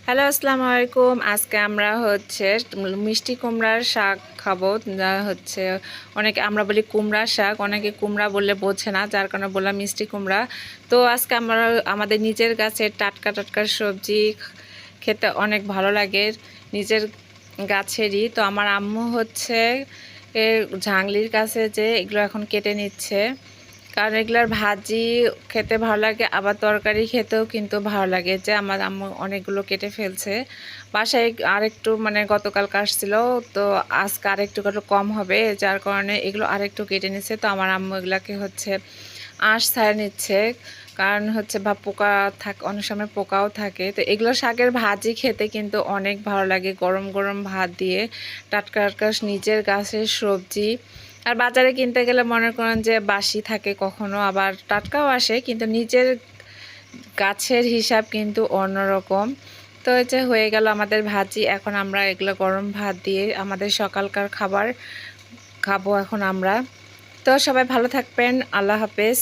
Hello, আসসালামু আলাইকুম। আজকে আমরা মিষ্টি কুমড়ার শাক খাবো। যা অনেকে আমরা বলি কুমড়ার শাক, অনেকে কুমড়া বললে বোঝে না, যার কারণে বললাম মিষ্টি কুমড়া। তো আজকে আমরা আমাদের নিজের গাছের টাটকা টাটকা সবজি খেতে অনেক ভালো লাগে, নিজের গাছেরই। তো আমার আম্মু ঝাংলির কাছে যে এগুলো এখন কেটে নিচ্ছে, কারণ এগুলার ভাজি খেতে ভালো লাগে, আবার তরকারি খেতেও কিন্তু ভালো লাগে। যে আমার আম্মু অনেকগুলো কেটে ফেলছে বাসায়, আরেকটু গতকাল কাটছিল, তো আজকে আরেকটু কম হবে, যার কারণে এগুলো আরেকটু কেটে নিচ্ছে। তো আমার আম্মু এগুলাকে আঁশ ছাড়িয়ে নিচ্ছে, কারণ বা পোকা থাকে, অনেক সময় পোকাও থাকে। তো এগুলো শাকের ভাজি খেতে কিন্তু অনেক ভালো লাগে, গরম গরম ভাত দিয়ে, টাটকা টাটকা নিজের গাছের সবজি। আর বাজারে কিনতে গেলে মনে করেন যে বাসি থাকে, কখনো আবার টাটকাও আসে, কিন্তু নিজের গাছের হিসাব কিন্তু অন্যরকম। তো হয়ে গেল আমাদের ভাজি। এখন আমরা এগুলো গরম ভাত দিয়ে আমাদের সকালকার খাবার খাবো এখন আমরা। তো সবাই ভালো থাকবেন, আল্লাহ হাফেজ।